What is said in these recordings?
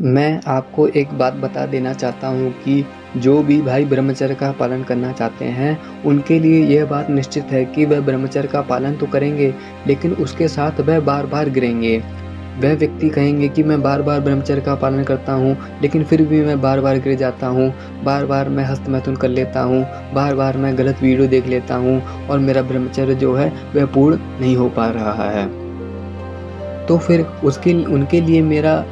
मैं आपको एक बात बता देना चाहता हूँ कि जो भी भाई ब्रह्मचर्य का पालन करना चाहते हैं, उनके लिए यह बात निश्चित है कि वह ब्रह्मचर्य का पालन तो करेंगे, लेकिन उसके साथ वह बार-बार गिरेंगे। वह व्यक्ति कहेंगे कि मैं बार-बार ब्रह्मचर्य का पालन करता हूँ, लेकिन फिर भी मैं बार-बार गिर जाता हूँ, बार-बार मैं हस्तमैथुन कर लेता हूँ, बार-बार मैं गलत वीडियो देख लेता हूँ और मेरा ब्रह्मचर्य जो है वह पूर्ण नहीं हो पा रहा है। तो फिर उनके लिए मेरा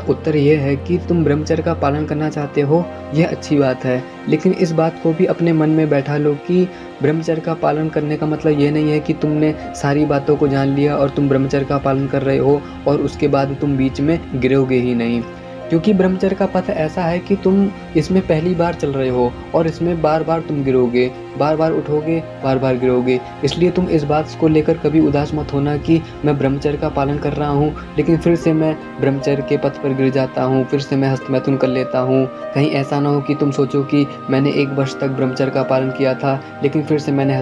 उत्तर ये है कि तुम ब्रह्मचर्य का पालन करना चाहते हो, यह अच्छी बात है। लेकिन इस बात को भी अपने मन में बैठा लो कि ब्रह्मचर्य का पालन करने का मतलब ये नहीं है कि तुमने सारी बातों को जान लिया और तुम ब्रह्मचर्य का पालन कर रहे हो और उसके बाद तुम बीच में गिरोगे ही नहीं। क्योंकि ब्रह्मचर्य का पथ ऐसा है कि तुम इसमें पहली बार चल रहे हो और इसमें बार-बार तुम गिरोगे, बार-बार उठोगे, बार-बार गिरोगे। इसलिए तुम इस बात को लेकर कभी उदास मत होना कि मैं ब्रह्मचर्य का पालन कर रहा हूँ, लेकिन फिर से मैं ब्रह्मचर्य के पथ पर गिर जाता हूँ, फिर से मैं हस्तमैथुन कर लेता हूँ। कहीं ऐसा ना हो कि तुम सोचो कि मैंने 1 वर्ष तक ब्रह्मचर्य का पालन किया था, लेकिन फिर से मैंने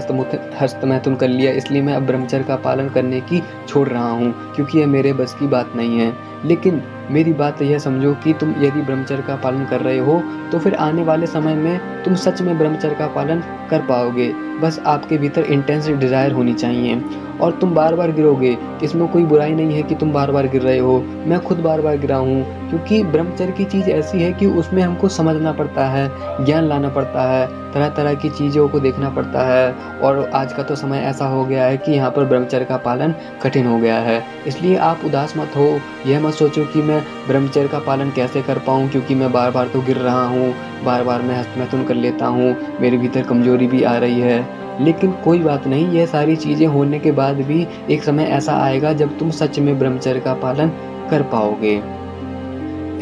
हस्तमैथुन कर लिया, इसलिए मैं अब ब्रह्मचर्य का पालन करने की छोड़ रहा हूँ, क्योंकि यह मेरे बस की बात नहीं है। लेकिन मेरी बात यह समझो कि तुम यदि ब्रह्मचर्य का पालन कर रहे हो, तो फिर आने वाले समय में तुम सच में ब्रह्मचर्य का पालन कर पाओगे। बस आपके भीतर इंटेंस डिज़ायर होनी चाहिए और तुम बार-बार गिरोगे। इसमें कोई बुराई नहीं है कि तुम बार-बार गिर रहे हो। मैं खुद बार-बार गिरा हूँ, क्योंकि ब्रह्मचर्य की चीज़ ऐसी है कि उसमें हमको समझना पड़ता है, ज्ञान लाना पड़ता है, तरह-तरह की चीज़ों को देखना पड़ता है और आज का तो समय ऐसा हो गया है कि यहाँ पर ब्रह्मचर्य का पालन कठिन हो गया है। इसलिए आप उदास मत हो, यह मत सोचो कि मैं ब्रह्मचर्य का पालन कैसे कर पाऊँ, क्योंकि मैं बार-बार तो गिर रहा हूँ, बार-बार मैं हस्तमैथुन कर लेता हूँ, मेरे भीतर कमज़ोरी भी आ रही है। लेकिन कोई बात नहीं, यह सारी चीज़ें होने के बाद भी एक समय ऐसा आएगा जब तुम सच में ब्रह्मचर्य का पालन कर पाओगे।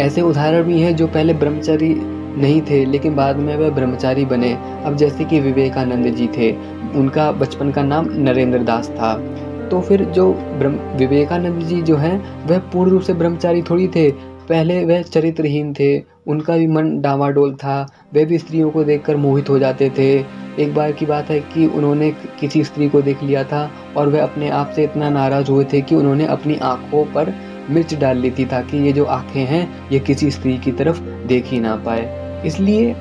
ऐसे उदाहरण भी हैं जो पहले ब्रह्मचारी नहीं थे, लेकिन बाद में वह ब्रह्मचारी बने। अब जैसे कि विवेकानंद जी थे, उनका बचपन का नाम नरेंद्र दास था। तो फिर जो विवेकानंद जी जो हैं, वह पूर्ण रूप से ब्रह्मचारी थोड़ी थे। पहले वह चरित्रहीन थे, उनका भी मन डामाडोल था, वे भी स्त्रियों को देखकर मोहित हो जाते थे। एक बार की बात है कि उन्होंने किसी स्त्री को देख लिया था और वह अपने आप से इतना नाराज़ हुए थे कि उन्होंने अपनी आँखों पर मिर्च डाल ली थी, ताकि ये जो आँखें हैं, ये किसी स्त्री की तरफ देख ही ना पाए। इसलिए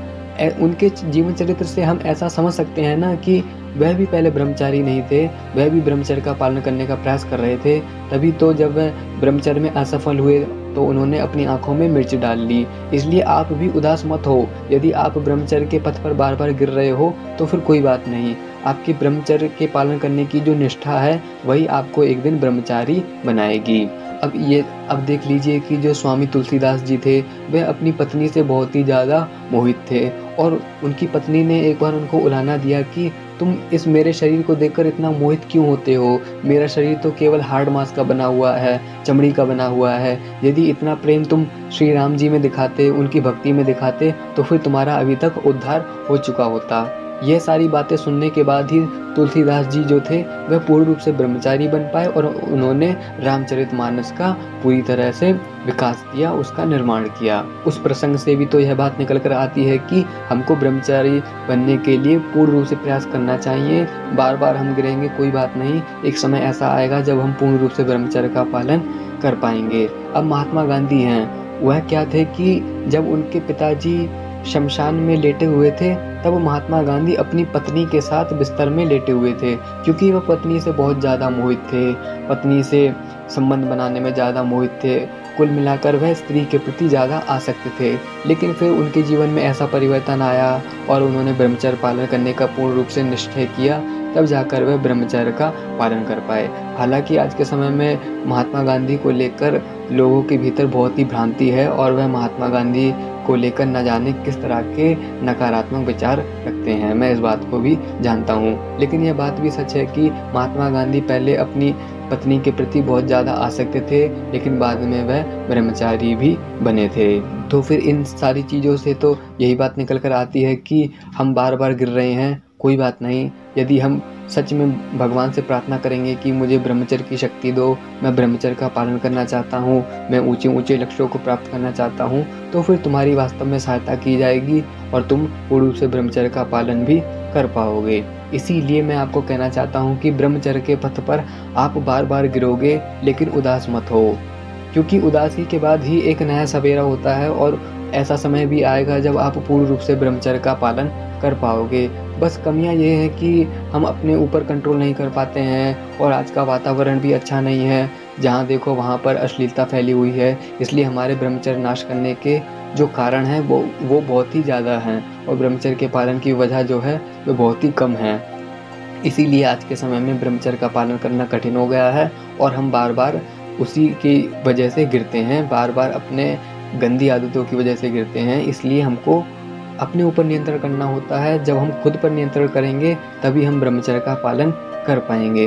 उनके जीवन चरित्र से हम ऐसा समझ सकते हैं ना कि वह भी पहले ब्रह्मचारी नहीं थे, वह भी ब्रह्मचर्य का पालन करने का प्रयास कर रहे थे। तभी तो जब वह ब्रह्मचर्य में असफल हुए तो उन्होंने अपनी आँखों में मिर्च डाल ली। इसलिए आप भी उदास मत हो, यदि आप ब्रह्मचर्य के पथ पर बार-बार गिर रहे हो तो फिर कोई बात नहीं। आपकी ब्रह्मचर्य के पालन करने की जो निष्ठा है, वही आपको एक दिन ब्रह्मचारी बनाएगी। अब देख लीजिए कि जो स्वामी तुलसीदास जी थे, वह अपनी पत्नी से बहुत ही ज़्यादा मोहित थे और उनकी पत्नी ने एक बार उनको उलाहना दिया कि तुम इस मेरे शरीर को देखकर इतना मोहित क्यों होते हो? मेरा शरीर तो केवल हाड़ मांस का बना हुआ है, चमड़ी का बना हुआ है। यदि इतना प्रेम तुम श्री राम जी में दिखाते, उनकी भक्ति में दिखाते, तो फिर तुम्हारा अभी तक उद्धार हो चुका होता। ये सारी बातें सुनने के बाद ही तुलसीदास जी जो थे, वह पूर्ण रूप से ब्रह्मचारी बन पाए और उन्होंने रामचरितमानस का पूरी तरह से विकास किया, उसका निर्माण किया। उस प्रसंग से भी तो यह बात निकल कर आती है कि हमको ब्रह्मचारी बनने के लिए पूर्ण रूप से प्रयास करना चाहिए। बार-बार हम गिरेंगे, कोई बात नहीं, एक समय ऐसा आएगा जब हम पूर्ण रूप से ब्रह्मचर्य का पालन कर पाएंगे। अब महात्मा गांधी हैं, वह क्या थे कि जब उनके पिताजी शमशान में लेटे हुए थे, तब महात्मा गांधी अपनी पत्नी के साथ बिस्तर में लेटे हुए थे, क्योंकि वह पत्नी से बहुत ज़्यादा मोहित थे, पत्नी से संबंध बनाने में ज़्यादा मोहित थे। कुल मिलाकर वह स्त्री के प्रति ज़्यादा आसक्त थे। लेकिन फिर उनके जीवन में ऐसा परिवर्तन आया और उन्होंने ब्रह्मचर्य पालन करने का पूर्ण रूप से निश्चय किया, तब जाकर वह ब्रह्मचर्य का पालन कर पाए। हालांकि आज के समय में महात्मा गांधी को लेकर लोगों के भीतर बहुत ही भ्रांति है और वह महात्मा गांधी को लेकर न जाने किस तरह के नकारात्मक विचार रखते हैं। मैं इस बात को भी जानता हूँ, लेकिन यह बात भी सच है कि महात्मा गांधी पहले अपनी पत्नी के प्रति बहुत ज़्यादा आसक्त थे, लेकिन बाद में वह ब्रह्मचारी भी बने थे। तो फिर इन सारी चीज़ों से तो यही बात निकल कर आती है कि हम बार-बार गिर रहे हैं, कोई बात नहीं। यदि हम सच में भगवान से प्रार्थना करेंगे कि मुझे ब्रह्मचर्य की शक्ति दो, मैं ब्रह्मचर्य का पालन करना चाहता हूँ, मैं ऊंचे-ऊंचे लक्ष्यों को प्राप्त करना चाहता हूँ, तो फिर तुम्हारी वास्तव में सहायता की जाएगी और तुम पूर्ण रूप से ब्रह्मचर्य का पालन भी कर पाओगे। इसीलिए मैं आपको कहना चाहता हूँ कि ब्रह्मचर्य के पथ पर आप बार-बार गिरोगे, लेकिन उदास मत हो, क्योंकि उदासी के बाद ही एक नया सवेरा होता है और ऐसा समय भी आएगा जब आप पूर्ण रूप से ब्रह्मचर्य का पालन कर पाओगे। बस कमियाँ ये हैं कि हम अपने ऊपर कंट्रोल नहीं कर पाते हैं और आज का वातावरण भी अच्छा नहीं है, जहाँ देखो वहाँ पर अश्लीलता फैली हुई है, इसलिए हमारे ब्रह्मचर्य नाश करने के जो कारण हैं वो बहुत ही ज़्यादा हैं और ब्रह्मचर्य के पालन की वजह जो है वो बहुत ही कम है। इसीलिए आज के समय में ब्रह्मचर्य का पालन करना कठिन हो गया है और हम बार-बार उसी की वजह से गिरते हैं, बार-बार अपने गंदी आदतों की वजह से गिरते हैं। इसलिए हमको अपने ऊपर नियंत्रण करना होता है। जब हम खुद पर नियंत्रण करेंगे तभी हम ब्रह्मचर्य का पालन कर पाएँगे।